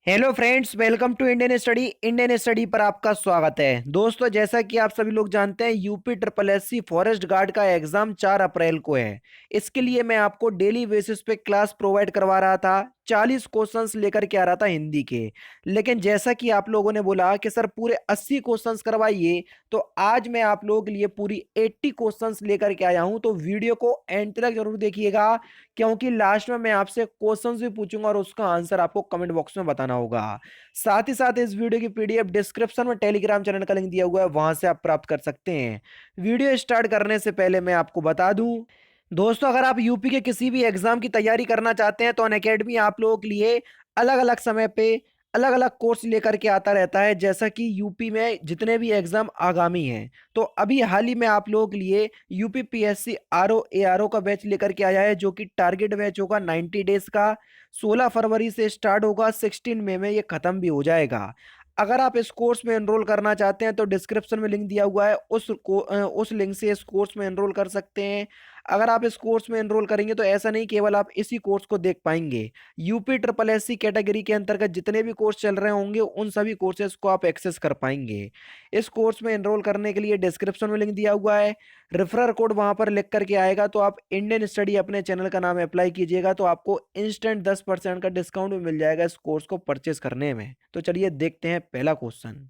Hello friends, welcome to Indian study पर आपका स्वागत है। दोस्तों, जैसा कि आप सभी लोग जानते हैं, UP triple SC forest guard का एग्जाम 4 अप्रैल को है। इसके लिए मैं आपको डेली बेसिस पे क्लास प्रोवाइड करवा रहा था। 40 क्वेश्चंस लेकर के आ रहा था हिंदी के। लेकिन जैसा कि आप लोगों ने बोला कि सर पूरे 80 क्वेश्चंस करवाइए, तो आज मैं आप लोगों के लिए पूरी 80 क्वेश्चंस लेकर के आया हूं। तो वीडियो को एंड तक जरूर देखिएगा, क्योंकि लास्ट में मैं आपसे क्वेश्चंस भी पूछूंगा और उसका आंसर आपको कमेंट बॉक्स में बताना होगा। साथ ही साथ इस वीडियो की पीडीएफ डिस्क्रिप्शन में टेलीग्राम चैनल का लिंक दिया हुआ है, वहां से आप प्राप्त कर सकते हैं। वीडियो स्टार्ट करने से पहले मैं आपको बता दूं, दोस्तों, अगर आप यूपी के किसी भी एग्जाम की तैयारी करना चाहते हैं तो अनअकैडमी आप लोगों के लिए अलग अलग समय पे अलग अलग कोर्स लेकर के आता रहता है। जैसा कि यूपी में जितने भी एग्जाम आगामी हैं, तो अभी हाल ही में आप लोगों के लिए यूपी पीएससी आरओ एआरओ का बैच लेकर के आया है, जो कि टारगेट बैच होगा 90 डेज का। 16 फरवरी से स्टार्ट होगा, 16 मई में ये खत्म भी हो जाएगा। अगर आप इस कोर्स में एनरोल करना चाहते हैं तो डिस्क्रिप्शन में लिंक दिया हुआ है, उस लिंक से इस कोर्स में एनरोल कर सकते हैं। अगर आप इस कोर्स में एनरोल करेंगे तो ऐसा नहीं केवल आप इसी कोर्स को देख पाएंगे, यूपी ट्रिपल एससी कैटेगरी के अंतर्गत जितने भी कोर्स चल रहे होंगे उन सभी कोर्सेज को आप एक्सेस कर पाएंगे। इस कोर्स में एनरोल करने के लिए डिस्क्रिप्शन में लिंक दिया हुआ है, रेफरल कोड वहां पर लिख करके आएगा, तो आप इंडियन स्टडी अपने चैनल का नाम अप्लाई कीजिएगा, तो आपको इंस्टेंट 10% का डिस्काउंट भी मिल जाएगा इस कोर्स को परचेस करने में। तो चलिए देखते हैं पहला क्वेश्चन।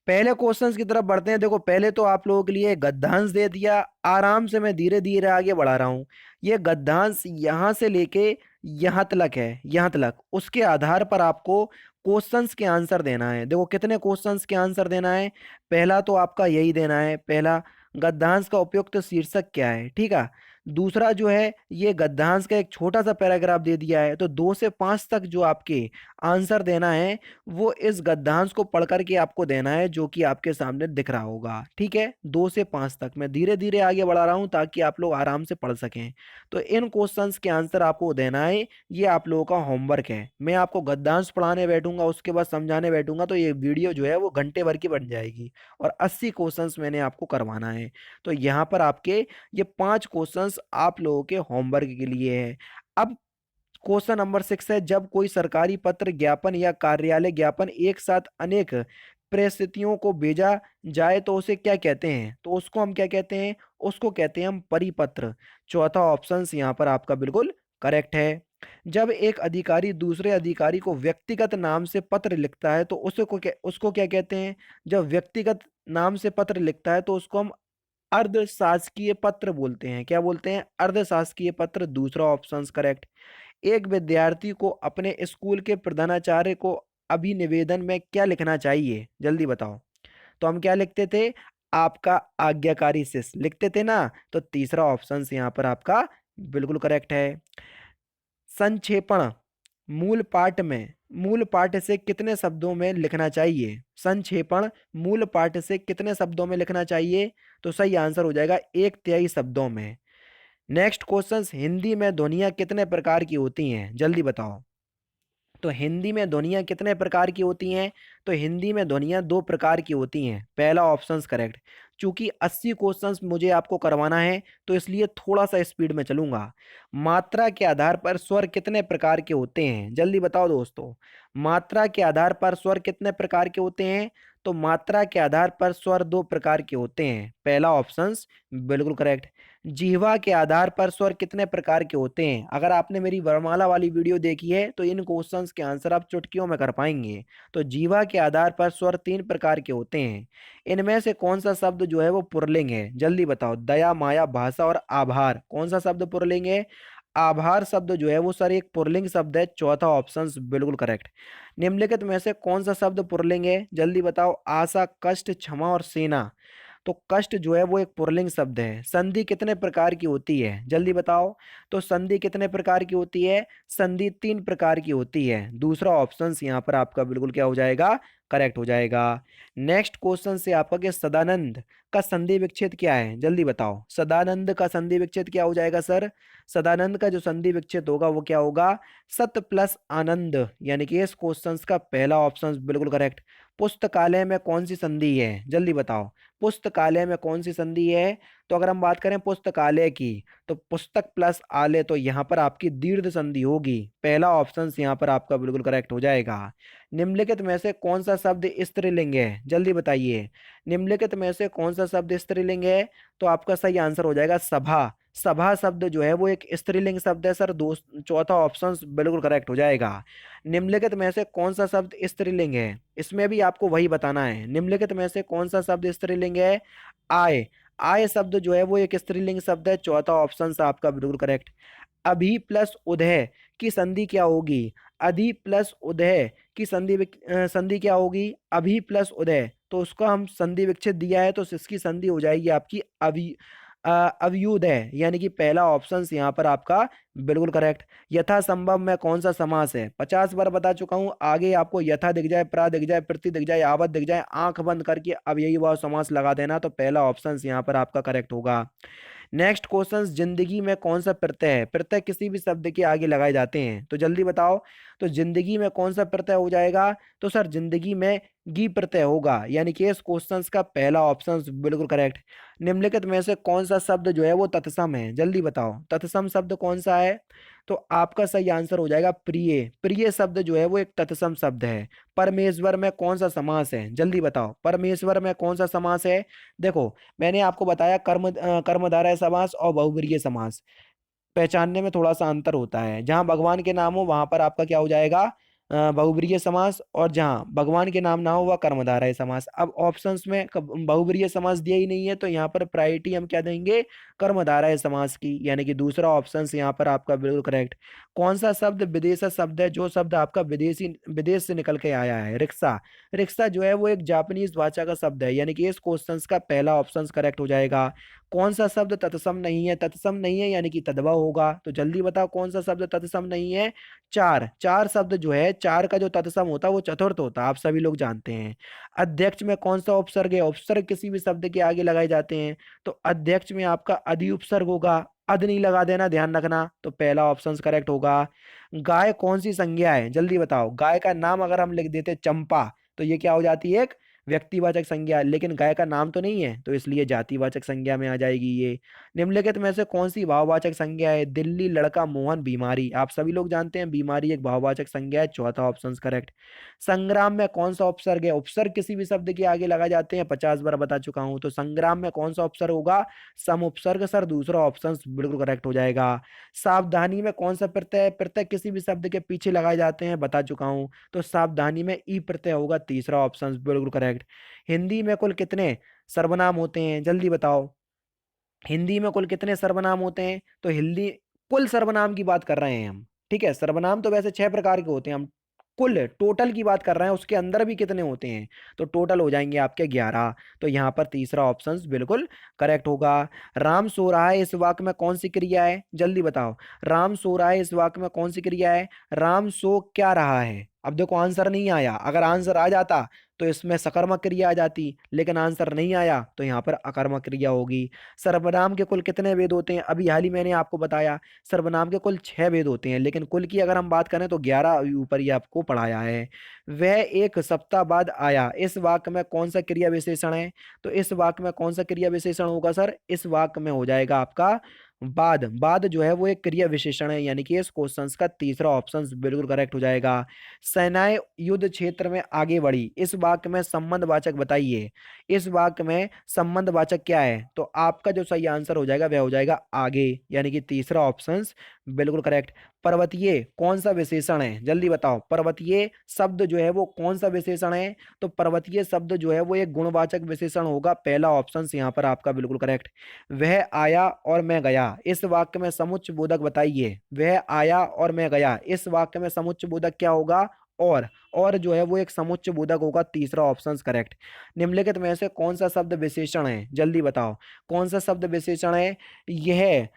पहले क्वेश्चंस की तरफ बढ़ते हैं। देखो, पहले तो आप लोगों के लिए गद्यांश दे दिया। आराम से मैं धीरे धीरे आगे बढ़ा रहा हूं। ये गद्यांश यहां से लेके यहां तक है, यहां तक। उसके आधार पर आपको क्वेश्चंस के आंसर देना है। देखो, कितने क्वेश्चंस के आंसर देना है। पहला तो आपका यही देना है, पहला, गद्यांश का उपयुक्त शीर्षक क्या है, ठीक है। दूसरा जो है, ये गद्यांश का एक छोटा सा पैराग्राफ दे दिया है। तो 2 से 5 तक जो आपके आंसर देना है, वो इस गद्यांश को पढ़ करके आपको देना है, जो कि आपके सामने दिख रहा होगा, ठीक है। 2 से 5 तक मैं धीरे धीरे आगे बढ़ा रहा हूं ताकि आप लोग आराम से पढ़ सकें। तो इन क्वेश्चंस के आंसर आपको देना है। ये आप लोगों का होमवर्क है। मैं आपको गद्यांश पढ़ाने बैठूंगा, उसके बाद समझाने बैठूंगा, तो ये वीडियो जो है वो घंटे भर की बन जाएगी। और 80 क्वेश्चंस मैंने आपको करवाना है। तो यहाँ पर आपके ये 5 क्वेश्चंस आप लोगों के होमवर्क के लिए है। अब क्वेश्चन नंबर 6 है, जब कोई सरकारी पत्र, ज्ञापन या कार्यालय ज्ञापन एक साथ अनेक परिस्थितियों को भेजा जाए तो उसे क्या कहते हैं। तो उसको हम क्या कहते हैं, उसको कहते हैं हम परिपत्र। चौथा ऑप्शन यहाँ पर आपका बिल्कुल करेक्ट है। जब एक अधिकारी दूसरे अधिकारी को व्यक्तिगत नाम से पत्र लिखता है तो उसको क्या कहते हैं। जब व्यक्तिगत नाम से पत्र लिखता है तो उसको हम अर्ध शासकीय पत्र बोलते हैं। क्या बोलते हैं, अर्ध शासकीय पत्र। दूसरा ऑप्शन करेक्ट। एक विद्यार्थी को अपने स्कूल के प्रधानाचार्य को अभिनिवेदन में क्या लिखना चाहिए, जल्दी बताओ। तो हम क्या लिखते थे, आपका आज्ञाकारी शिष्य लिखते थे ना। तो तीसरा ऑप्शन यहाँ पर आपका बिल्कुल करेक्ट है। संक्षेपण मूल पाठ से कितने शब्दों में लिखना चाहिए। संक्षेपण मूल पाठ से कितने शब्दों में लिखना चाहिए। तो सही आंसर हो जाएगा 1/3 शब्दों में। नेक्स्ट क्वेश्चन, हिंदी में ध्वनियां कितने प्रकार की होती हैं, जल्दी बताओ। तो हिंदी में ध्वनियां कितने प्रकार की होती हैं। तो हिंदी में ध्वनियां 2 प्रकार की होती हैं। पहला ऑप्शन करेक्ट। चूंकि 80 क्वेश्चंस मुझे आपको करवाना है, तो इसलिए थोड़ा सा स्पीड में चलूंगा। मात्रा के आधार पर स्वर कितने प्रकार के होते हैं, जल्दी बताओ दोस्तों। मात्रा के आधार पर स्वर कितने प्रकार के होते हैं। तो मात्रा के आधार पर स्वर 2 प्रकार के होते हैं। पहला ऑप्शन बिल्कुल करेक्ट। जिह्वा के आधार पर स्वर कितने प्रकार के होते हैं। अगर आपने मेरी वरमाला वाली वीडियो देखी है तो इन क्वेश्चंस के आंसर आप चुटकियों में कर पाएंगे। तो जिह्वा के आधार पर स्वर 3 प्रकार के होते हैं। इनमें से कौन सा शब्द जो है वो पुल्लिंग है, जल्दी बताओ। दया, माया, भाषा और आभार, कौन सा शब्द पुल्लिंग है। आभार शब्द जो है वो सर एक पुल्लिंग शब्द है। चौथा ऑप्शन बिल्कुल करेक्ट। निम्नलिखित में से कौन सा शब्द पुल्लिंग है, जल्दी बताओ। आशा, कष्ट, क्षमा और सेना। तो कष्ट जो है वो एक पुल्लिंग शब्द है। संधि कितने प्रकार की होती है, जल्दी बताओ। तो संधि कितने प्रकार की होती है। संधि 3 प्रकार की होती है। दूसरा ऑप्शन यहाँ पर आपका बिल्कुल क्या हो जाएगा, करेक्ट हो जाएगा। नेक्स्ट क्वेश्चन से आपका कि सदानंद का संधि विच्छेद क्या है, जल्दी बताओ। सदानंद का संधि विच्छेद क्या हो जाएगा सर। सदानंद का जो संधि विच्छेद होगा वो क्या होगा, सत प्लस आनंद। यानी कि इस क्वेश्चन का पहला ऑप्शन बिल्कुल करेक्ट। पुस्तकालय में कौन सी संधि है, जल्दी बताओ। पुस्तकालय में कौन सी संधि है। तो अगर हम बात करें पुस्तकालय की, तो पुस्तक प्लस आलय, तो यहाँ पर आपकी दीर्घ संधि होगी। पहला ऑप्शन यहाँ पर आपका बिल्कुल करेक्ट हो जाएगा। निम्नलिखित में से कौन सा शब्द स्त्रीलिंग है, जल्दी बताइए। निम्नलिखित में से कौन सा शब्द स्त्रीलिंग है, तो आपका सही आंसर हो जाएगा सभा। सभा शब्द जो है वो एक स्त्रीलिंग शब्द है सर। दो चौथा ऑप्शन बिल्कुल करेक्ट हो जाएगा। निम्नलिखित में से कौन सा शब्द स्त्रीलिंग है, इसमें भी आपको वही बताना है। निम्नलिखित में से कौन सा शब्द स्त्रीलिंग है, आय। आय शब्द जो है वो एक स्त्रीलिंग शब्द है। चौथा ऑप्शन आपका बिल्कुल करेक्ट। अभी प्लस उदय की संधि क्या होगी, अधि प्लस उदय की संधि क्या होगी, अभी प्लस उदय, तो उसका हम संधि विच्छेद दिया है, तो इसकी संधि हो जाएगी आपकी अव्युदय, यानी कि पहला ऑप्शन यहाँ पर आपका बिल्कुल करेक्ट। यथा संभव में कौन सा समास है, 50 बार बता चुका हूं। आगे आपको यथा दिख जाए, प्रा दिख जाए, प्रति दिख जाए, यावत दिख जाए, आंख बंद करके अब यही वह समास लगा देना, तो पहला ऑप्शन यहाँ पर आपका करेक्ट होगा। नेक्स्ट क्वेश्चन, जिंदगी में कौन सा प्रत्यय है, प्रत्यय किसी भी शब्द के आगे लगाए जाते हैं, तो जल्दी बताओ। तो जिंदगी में कौन सा प्रत्यय हो जाएगा, तो सर जिंदगी में गी प्रत्यय होगा, यानी कि इस क्वेश्चन का पहला ऑप्शन बिल्कुल करेक्ट। निम्नलिखित में से कौन सा शब्द जो है वो तत्सम है, जल्दी बताओ। तत्सम शब्द कौन सा है, तो आपका सही आंसर हो जाएगा प्रिय। प्रिय शब्द जो है वो एक तत्सम शब्द है। परमेश्वर में कौन सा समास है, जल्दी बताओ। परमेश्वर में कौन सा समास है, देखो मैंने आपको बताया कर्मधारय समास और बहुब्रीहि समास पहचानने में थोड़ा सा अंतर होता है। जहां भगवान के नाम हो वहां पर आपका क्या हो जाएगा, बहुब्रीहि समास, और जहां भगवान के नाम ना हो वह कर्मधारय समास। अब ऑप्शंस में बहुब्रीहि समास दिया ही नहीं है, तो यहाँ पर प्रायोरिटी हम क्या देंगे, कर्मधारय समास की, यानी कि दूसरा ऑप्शन यहाँ पर आपका बिल्कुल करेक्ट। कौन सा शब्द विदेश शब्द है, जो शब्द आपका विदेश से निकल के आया है, रिक्शा। रिक्शा जो है वो एक जापानीज भाषा का शब्द है, यानी कि इस क्वेश्चन का पहला ऑप्शन करेक्ट हो जाएगा। कौन सा शब्द तत्सम नहीं है, तत्सम नहीं है यानी कि तद्भव होगा, तो जल्दी बताओ कौन सा शब्द तत्सम नहीं है। चार, चार शब्द जो है, चार का जो तत्सम होता है वो चतुर्थ होता है, आप सभी लोग जानते हैं। अध्यक्ष में कौन सा उपसर्ग है, उपसर्ग किसी भी शब्द के आगे लगाए जाते हैं, तो अध्यक्ष में आपका अधि उपसर्ग होगा। अद नहीं लगा देना, ध्यान रखना, तो पहला ऑप्शन करेक्ट होगा। गाय कौन सी संज्ञा है, जल्दी बताओ। गाय का नाम अगर हम लिख देते चंपा, तो ये क्या हो जाती है, एक व्यक्तिवाचक संज्ञा, लेकिन गाय का नाम तो नहीं है, तो इसलिए जातिवाचक संज्ञा में आ जाएगी ये। निम्नलिखित में से कौन सी भाववाचक संज्ञा है, दिल्ली, लड़का, मोहन, बीमारी, आप सभी लोग जानते हैं बीमारी एक भाववाचक संज्ञा है। चौथा ऑप्शन करेक्ट। संग्राम में कौन सा उपसर्ग है, उपसर्ग किसी भी शब्द के आगे लगाए जाते हैं, 50 बार बता चुका हूं, तो संग्राम में कौन सा उपसर्ग होगा, सम उपसर्ग सर, दूसरा ऑप्शन बिल्कुल करेक्ट हो जाएगा। सावधानी में कौन सा प्रत्यय है, प्रत्यय किसी भी शब्द के पीछे लगाए जाते हैं, बता चुका हूं, तो सावधानी में ई प्रत्यय होगा, तीसरा ऑप्शन बिल्कुल करेक्ट। हिंदी में कुल कितने सर्वनाम होते हैं, जल्दी बताओ। हिंदी में कुल कितने सर्वनाम होते हैं, तो हिंदी कुल सर्वनाम की बात कर रहे हैं हम, ठीक है। सर्वनाम तो वैसे 6 प्रकार के होते हैं, हम कुल टोटल की बात कर रहे हैं, उसके अंदर भी कितने होते हैं, तो टोटल हो जाएंगे आपके 11, तो यहाँ पर तीसरा ऑप्शन बिल्कुल करेक्ट होगा। राम सो रहा है इस वाक्य में कौन सी क्रिया है, जल्दी बताओ। राम सो रहा है इस वाक्य में कौन सी क्रिया है, राम सो क्या रहा है। अब देखो आंसर नहीं आया, अगर आंसर आ जाता तो इसमें सकर्मक क्रिया आ जाती, लेकिन आंसर नहीं आया तो यहाँ पर अकर्मक क्रिया होगी। सर्वनाम के कुल कितने वेद होते हैं, अभी हाल ही मैंने आपको बताया, सर्वनाम के कुल 6 वेद होते हैं, लेकिन कुल की अगर हम बात करें तो 11 ऊपर ही आपको पढ़ाया है। वह एक सप्ताह बाद आया, इस वाक्य में कौन सा क्रिया विशेषण है, तो इस वाक्य में कौन सा क्रिया विशेषण होगा सर, इस वाक्य में हो जाएगा आपका बाद। बाद जो है वो एक क्रिया विशेषण है, यानी कि इस क्वेश्चन का तीसरा ऑप्शन बिल्कुल करेक्ट हो जाएगा। सेनाएं युद्ध क्षेत्र में आगे बढ़ी, इस वाक्य में संबंधवाचक बताइए। इस वाक्य में संबंधवाचक क्या है, तो आपका जो सही आंसर हो जाएगा वह हो जाएगा आगे, यानी कि तीसरा ऑप्शन बिल्कुल करेक्ट। पर्वतीय कौन सा विशेषण है, जल्दी बताओ। पर्वतीय शब्द जो है वो कौन सा विशेषण है, तो पर्वतीय शब्द जो है वो एक गुणवाचक विशेषण होगा, पहला ऑप्शन यहाँ पर आपका बिल्कुल करेक्ट। वह आया और मैं गया, इस वाक्य में समुच्चय बोधक बताइए। वह आया और मैं गया, इस वाक्य में समुच्चय बोधक क्या होगा, और जो है वो एक समुच्चय बोधक होगा, तीसरा ऑप्शन करेक्ट। निम्नलिखित में से कौन सा शब्द विशेषण है, जल्दी बताओ। कौन सा शब्द विशेषण है, यह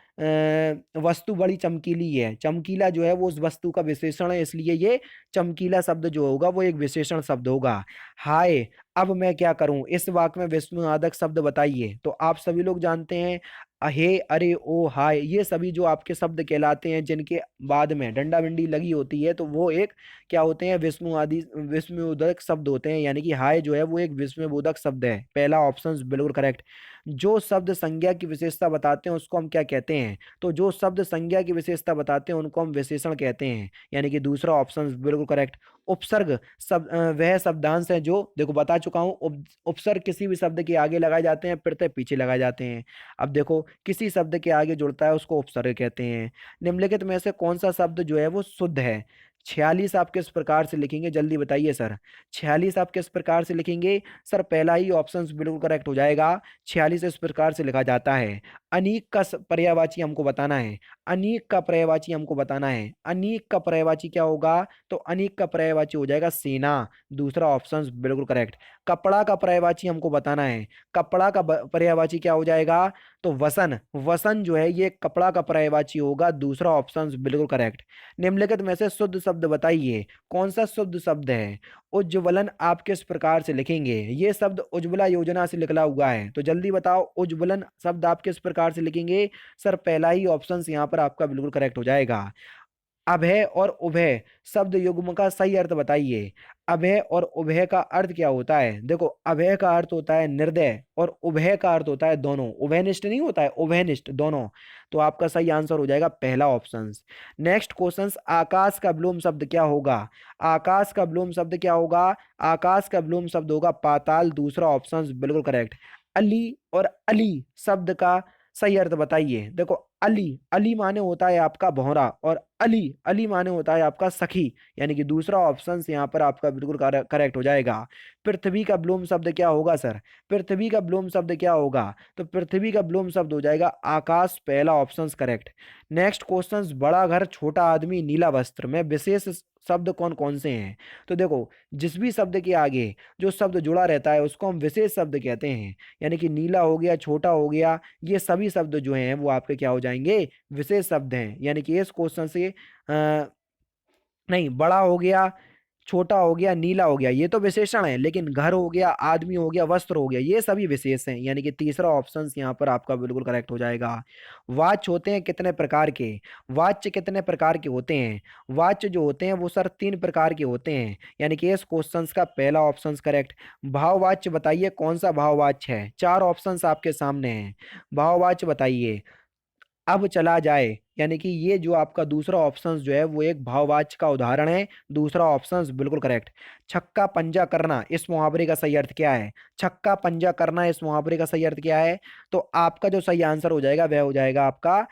वस्तु बड़ी चमकीली है, चमकीला जो है वो उस वस्तु का विशेषण है, इसलिए ये चमकीला शब्द जो होगा वो एक विशेषण शब्द होगा। हाय अब मैं क्या करूं, इस वाक्य में विस्मयादक शब्द बताइए, तो आप सभी लोग जानते हैं अहे, अरे, ओ, हाय, ये सभी जो आपके शब्द कहलाते हैं जिनके बाद में डंडा बिंडी लगी होती है, तो वो एक क्या होते हैं, विस्मयोदक शब्द होते हैं, यानी कि हाय जो है वो एक विस्मयबोधक शब्द है, पहला ऑप्शन बिल्कुल करेक्ट। जो शब्द संज्ञा की विशेषता बताते हैं उसको हम क्या कहते हैं? तो जो शब्द संज्ञा की विशेषता बताते हैं उनको हम विशेषण कहते हैं, यानी कि दूसरा ऑप्शन बिल्कुल करेक्ट। उपसर्ग वह शब्दांश है जो, देखो बता चुका हूं, उपसर्ग किसी भी शब्द के आगे लगाए जाते हैं, प्रत्यय पीछे लगाए जाते हैं। अब देखो किसी शब्द के आगे जुड़ता है उसको उपसर्ग कहते हैं। निम्नलिखित में से कौन सा शब्द जो है वो शुद्ध है? 46 आप किस प्रकार से लिखेंगे, जल्दी बताइए सर। 46 आप किस प्रकार से लिखेंगे? सर पहला ही ऑप्शन बिल्कुल करेक्ट हो जाएगा। 46 इस प्रकार से लिखा जाता है। अनीक का पर्यायवाची हमको बताना है। अनीक का पर्यायवाची हमको बताना है। अनीक का पर्यायवाची क्या होगा? तो अनीक का पर्यायवाची हो जाएगा सेना। दूसरा ऑप्शन बिल्कुल करेक्ट। कपड़ा का पर्यायवाची हमको बताना है। कपड़ा का पर्यायवाची क्या हो जाएगा? तो वसन। वसन जो है ये कपड़ा का पर्यायवाची होगा। दूसरा ऑप्शन बिल्कुल करेक्ट। निम्नलिखित में से शुद्ध शब्द बताइए, कौन सा शुद्ध शब्द है? उज्ज्वलन आप किस प्रकार से लिखेंगे? ये शब्द उज्ज्वला योजना से निकला हुआ है, तो जल्दी बताओ उज्ज्वलन शब्द आप किस प्रकार से लिखेंगे? सर पहला ही ऑप्शन यहाँ पर आपका बिल्कुल करेक्ट हो जाएगा। अभय और उभय शब्द युग्म का सही अर्थ बताइए। अभय और उभय का अर्थ क्या होता है? देखो अभय का अर्थ होता है निर्दय और उभय का अर्थ होता है दोनों। उभयनिष्ठ नहीं होता है, उभयनिष्ठ दोनों। तो आपका सही आंसर हो जाएगा पहला ऑप्शन। नेक्स्ट क्वेश्चन, आकाश का विलोम शब्द क्या होगा? आकाश का विलोम शब्द क्या होगा? आकाश का विलोम शब्द होगा पाताल। दूसरा ऑप्शन बिल्कुल करेक्ट। अली और अली शब्द का सही अर्थ बताइए। देखो अली, अली माने होता है आपका भौरा, और अली, अली माने होता है आपका सखी, यानी कि दूसरा ऑप्शन यहाँ पर आपका बिल्कुल करेक्ट हो जाएगा। पृथ्वी का विलोम शब्द क्या होगा सर? पृथ्वी का विलोम शब्द क्या होगा? तो पृथ्वी का विलोम शब्द हो जाएगा आकाश। पहला ऑप्शन करेक्ट। नेक्स्ट क्वेश्चन, बड़ा घर छोटा आदमी नीला वस्त्र में विशेष शब्द कौन कौन से हैं? तो देखो जिस भी शब्द के आगे जो शब्द जुड़ा रहता है उसको हम विशेष शब्द कहते हैं, यानी कि नीला हो गया, छोटा हो गया, ये सभी शब्द जो हैं वो आपके क्या हो जाएंगे? विशेष शब्द हैं। यानी कि इस क्वेश्चन से नहीं, बड़ा हो गया, छोटा हो गया, नीला हो गया, ये तो विशेषण है, लेकिन घर हो गया, आदमी हो गया, वस्त्र हो गया, ये सभी विशेष हैं। यानी कि तीसरा ऑप्शन यहाँ पर आपका बिल्कुल करेक्ट हो जाएगा। वाच्य होते हैं कितने प्रकार के? वाच्य कितने प्रकार के होते हैं? वाच्य जो होते हैं वो सर 3 प्रकार के होते हैं, यानी कि इस क्वेश्चन का पहला ऑप्शन करेक्ट। भाववाच्य बताइए कौन सा भाववाच्य है? 4 ऑप्शन आपके सामने हैं। भाववाच्य बताइए। अब चला जाए, यानी कि ये जो आपका दूसरा ऑप्शन जो है वो एक भाववाच्य का उदाहरण है। दूसरा ऑप्शन बिल्कुल करेक्ट। छक्का पंजा करना इस मुहावरे का सही अर्थ क्या है? छक्का पंजा करना इस मुहावरे का सही अर्थ क्या है? तो आपका जो सही आंसर हो जाएगा वह हो जाएगा आपका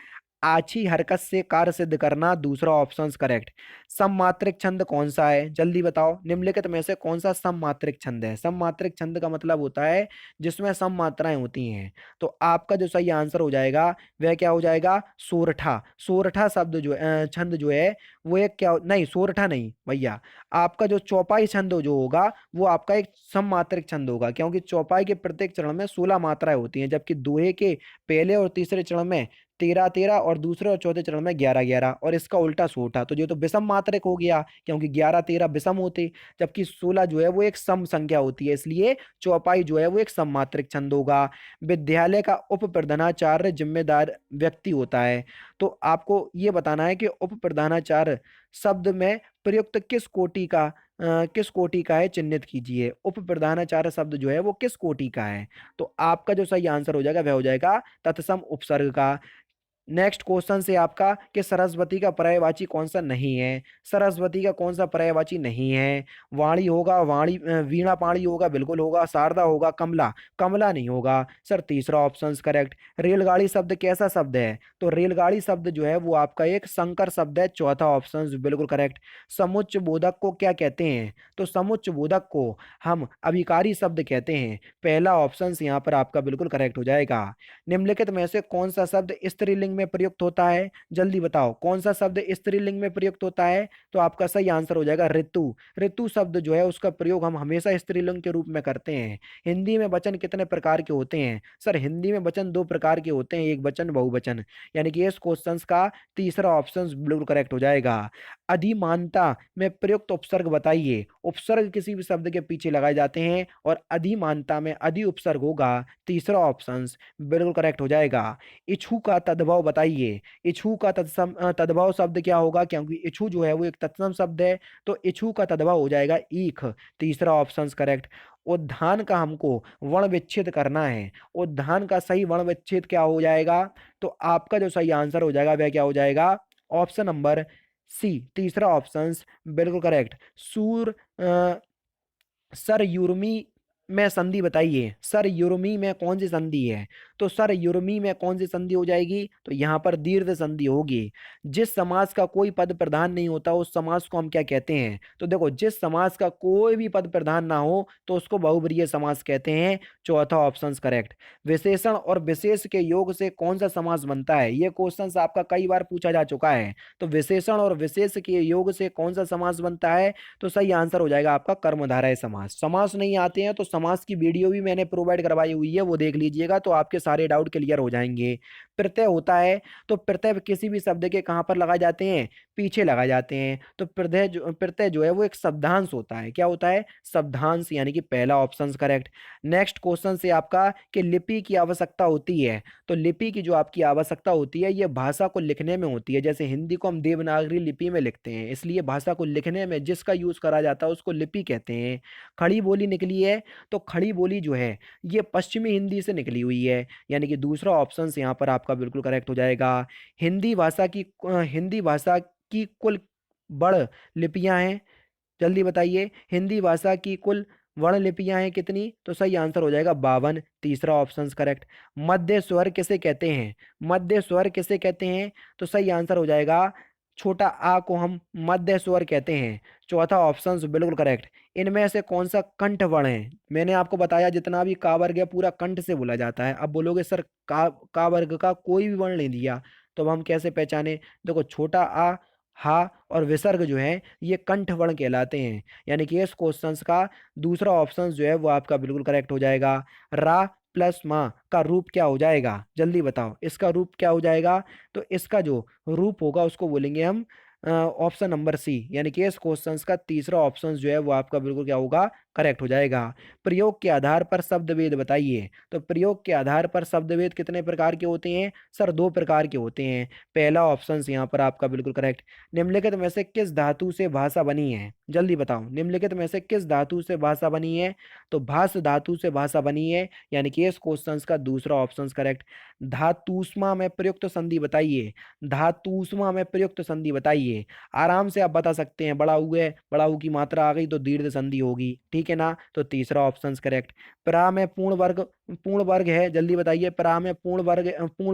आछी हरकत से कार्य सिद्ध करना। दूसरा ऑप्शन करेक्ट। सममात्रिक छंद कौन सा है? जल्दी बताओ निम्नलिखित में से कौन सा सममात्रिक छंद है? सममात्रिक छंद का मतलब होता है जिसमें सम मात्राएं होती हैं। तो आपका जो सही आंसर हो जाएगा वह क्या हो जाएगा? सोरठा। सोरठा शब्द जो छंद जो है वो एक क्या नहीं, सोरठा नहीं भैया, आपका जो चौपाई छंद जो होगा वो आपका एक सममात्रिक छंद होगा, क्योंकि चौपाई के प्रत्येक चरण में 16 मात्राएं होती हैं, जबकि दोहे के पहले और तीसरे चरण में 13-13 और दूसरे और चौथे चरण में 11-11, और इसका उल्टा सोठा। तो ये तो विषम मात्रक हो गया, क्योंकि 11-13 विषम होते, जबकि 16 जो है वो एक सम संख्या होती है, इसलिए चौपाई जो है वो एक सम मात्रक छंद होगा। विद्यालय का उप प्रधानाचार्य जिम्मेदार व्यक्ति होता है। तो आपको ये बताना है कि उप प्रधानाचार्य शब्द में प्रयुक्त किस कोटि का है, चिन्हित कीजिए। उप प्रधानाचार्य शब्द जो है वो किस कोटि का है? तो आपका जो सही आंसर हो जाएगा वह हो जाएगा तत्सम उपसर्ग का। नेक्स्ट क्वेश्चन से आपका कि सरस्वती का पर्यायवाची कौन सा नहीं है? सरस्वती का कौन सा पर्यायवाची नहीं है? वाणी होगा, वाणी वीणा पाणी होगा, बिल्कुल होगा। शारदा होगा, कमला, कमला नहीं होगा। सर तीसरा ऑप्शन करेक्ट। रेलगाड़ी शब्द कैसा शब्द है? तो रेलगाड़ी शब्द जो है वो आपका एक संकर शब्द है। चौथा ऑप्शन बिल्कुल करेक्ट। समुच्च बोधक को क्या कहते हैं? तो समुच्च बोधक को हम अभिकारी शब्द कहते हैं। पहला ऑप्शन यहाँ पर आपका बिल्कुल करेक्ट हो जाएगा। निम्नलिखित में से कौन सा शब्द स्त्रीलिंग में प्रयुक्त होता है? जल्दी बताओ कौन सा शब्द स्त्रीलिंग में प्रयुक्त होता है? तो आपका सही आंसर हो जाएगा ऋतु। ऋतु शब्द जो है उसका प्रयोग हम हमेशा स्त्रीलिंग के रूप में करते हैं। हिंदी में वचन कितने प्रकार के होते हैं? सर हिंदी में वचन 2 प्रकार के होते हैं, एक वचन बहुवचन, यानी कि इस क्वेश्चन का तीसरा ऑप्शन बिल्कुल करेक्ट हो जाएगा। अधिमानता में प्रयुक्त उपसर्ग बताइए। उपसर्ग किसी भी शब्द के पीछे लगाए जाते हैं और अधिमानता में अधि उपसर्ग होगा। तीसरा ऑप्शन बिल्कुल करेक्ट हो जाएगा। इच्छु का तद्भव बताइए इच्छू का तद्भव शब्द क्या होगा, क्योंकि इच्छू जो है वो एक तत्सम शब्द है, तो इच्छू का तद्भव हो जाएगा ईख। तीसरा ऑप्शन करेक्ट। उद्यान का हमको वर्ण विच्छेद करना है, उद्यान का सही वर्ण विच्छेद क्या हो जाएगा, तो आपका जो सही आंसर हो जाएगा वह क्या हो जाएगा, ऑप्शन नंबर सी, तीसरा ऑप्शन बिल्कुल करेक्ट। सूर सर युर्मी में संधि बताइए, सर युर्मी में कौन सी संधि है, तो सर युर्मी में कौन सी संधि हो जाएगी, तो यहाँ पर दीर्घ संधि होगी। जिस समास का कोई पद प्रधान नहीं होता उस समास को हम क्या कहते हैं, तो देखो जिस समास का कोई भी पद प्रधान ना हो तो उसको बहुब्रीहि समास कहते हैं। चौथा ऑप्शन करेक्ट। विशेषण और विशेष के योग से कौन सा समास बनता है, ये क्वेश्चन आपका कई बार पूछा जा चुका है। तो विशेषण और विशेष के योग से कौन सा समास बनता है, तो सही आंसर हो जाएगा आपका कर्मधारय समास। समास नहीं आते हैं तो समास की वीडियो भी मैंने प्रोवाइड करवाई हुई है, वो देख लीजिएगा तो आपके सारे डाउट क्लियर हो जाएंगे। प्रत्यय होता है, तो प्रत्यय किसी भी शब्द के कहाँ पर लगाए जाते हैं, पीछे लगाए जाते हैं। तो प्रत्यय जो है वो एक शब्दांश होता है, क्या होता है, शब्दांश, यानी कि पहला ऑप्शन करेक्ट। नेक्स्ट क्वेश्चन से आपका कि लिपि की आवश्यकता होती है, तो लिपि की जो आपकी आवश्यकता होती है ये भाषा को लिखने में होती है। जैसे हिंदी को हम देवनागरी लिपि में लिखते हैं, इसलिए भाषा को लिखने में जिसका यूज करा जाता है उसको लिपि कहते हैं। खड़ी बोली निकली है, तो खड़ी बोली जो है ये पश्चिमी हिंदी से निकली हुई है, यानी कि दूसरा ऑप्शन यहाँ पर आपका बिल्कुल करेक्ट हो जाएगा। हिंदी भाषा की कुल बड़ लिपियां हैं, जल्दी बताइए हिंदी भाषा की कुल वर्ण लिपियां हैं कितनी, तो सही आंसर हो जाएगा 52। तीसरा ऑप्शन करेक्ट। मध्य स्वर किसे कहते हैं, मध्य स्वर किसे कहते हैं, तो सही आंसर हो जाएगा छोटा आ को हम मध्य स्वर कहते हैं। चौथा ऑप्शन बिल्कुल करेक्ट। इनमें से कौन सा कंठ वर्ण है, मैंने आपको बताया जितना भी का वर्ग है पूरा कंठ से बोला जाता है। अब बोलोगे सर का वर्ग का कोई भी वर्ण नहीं दिया, तो अब हम कैसे पहचाने, देखो छोटा आ, हा और विसर्ग जो है ये कंठ वर्ण कहलाते हैं, यानी कि इस क्वेश्चन का दूसरा ऑप्शन जो है वो आपका बिल्कुल करेक्ट हो जाएगा। रा प्लस माँ का रूप क्या हो जाएगा, जल्दी बताओ इसका रूप क्या हो जाएगा, तो इसका जो रूप होगा उसको बोलेंगे हम ऑप्शन नंबर सी, यानी कि इस क्वेश्चन का तीसरा ऑप्शन जो है वो आपका बिल्कुल क्या होगा, करेक्ट हो जाएगा। प्रयोग के आधार पर शब्द भेद बताइए, तो प्रयोग के आधार पर शब्द भेद कितने प्रकार के होते हैं, सर दो प्रकार के होते हैं। पहला ऑप्शन यहाँ पर आपका बिल्कुल करेक्ट। निम्नलिखित में से किस धातु से भाषा बनी है, जल्दी बताओ निम्नलिखित में से किस धातु से भाषा बनी है, तो भाष धातु से भाषा बनी है, यानी कि इस क्वेश्चन का दूसरा ऑप्शन करेक्ट। धातुष्मा में प्रयुक्त संधि बताइए, धातुष्मा में प्रयुक्त संधि बताइए, आराम से आप बता सकते हैं, बड़ा हुए है, बड़ा ऊ की मात्रा आ गई तो दीर्घ संधि होगी, ठीक है ना, तो तीसरा ऑप्शन करेक्ट। प्रा में पूर्ण वर्ग है, जल्दी बताइए प्रा में पूर्ण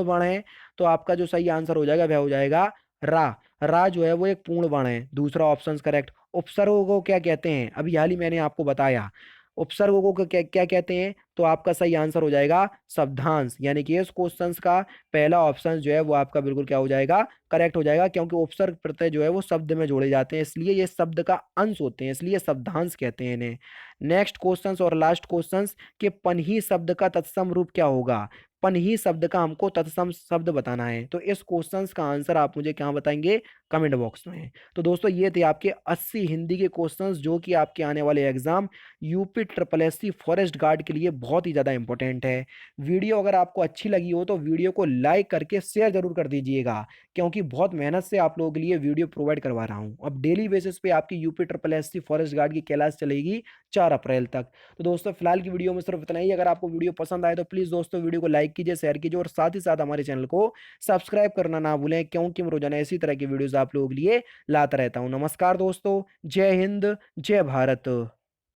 वर्ण है, तो आपका जो सही आंसर हो जाएगा वह हो जाएगा रा। रा जो है वो एक पूर्ण वर्ण है, दूसरा ऑप्शन करेक्ट। उपसर्गों को क्या कहते हैं, अभी हाल ही मैंने आपको बताया, उपसर्गों को क्या क्या कहते हैं, तो आपका सही आंसर हो जाएगा शब्दांश, यानी कि इस क्वेश्चन का पहला ऑप्शन जो है वो आपका बिल्कुल क्या हो जाएगा, करेक्ट हो जाएगा, क्योंकि उपसर्ग प्रत्यय जो है वो शब्द में जोड़े जाते हैं, इसलिए ये शब्द का अंश होते हैं, इसलिए शब्दांश कहते हैं इन्हें। नेक्स्ट क्वेश्चन और लास्ट क्वेश्चन कि पनही शब्द का तत्सम रूप क्या होगा, पनही शब्द का हमको तत्सम शब्द बताना है, तो इस क्वेश्चन का आंसर आप मुझे क्या बताएंगे, कमेंट बॉक्स में। तो दोस्तों ये थे आपके 80 हिंदी के क्वेश्चंस जो कि आपके आने वाले exam UP triple S C forest guard के लिए बहुत ही ज़्यादा इंपॉर्टेंट है। वीडियो अगर आपको अच्छी लगी हो तो वीडियो को लाइक करके शेयर जरूर कर दीजिएगा, क्योंकि बहुत मेहनत से आप लोगों के लिए वीडियो प्रोवाइड करवा रहा हूँ। अब डेली बेसिस पे आपकी UP triple S C forest guard की क्लास चलेगी 4 अप्रैल तक। तो दोस्तों फिलहाल की वीडियो में सिर्फ इतना ही। अगर आपको वीडियो पसंद आए तो प्लीज़ दोस्तों वीडियो को लाइक कीजिए, शेयर कीजिए और साथ ही साथ हमारे चैनल को सब्सक्राइब करना ना भूलें, क्योंकि मैं रोजाना इसी तरह की वीडियोस आप लोगों के लिए लाता रहता हूँ। नमस्कार दोस्तों, जय हिंद, जय भारत।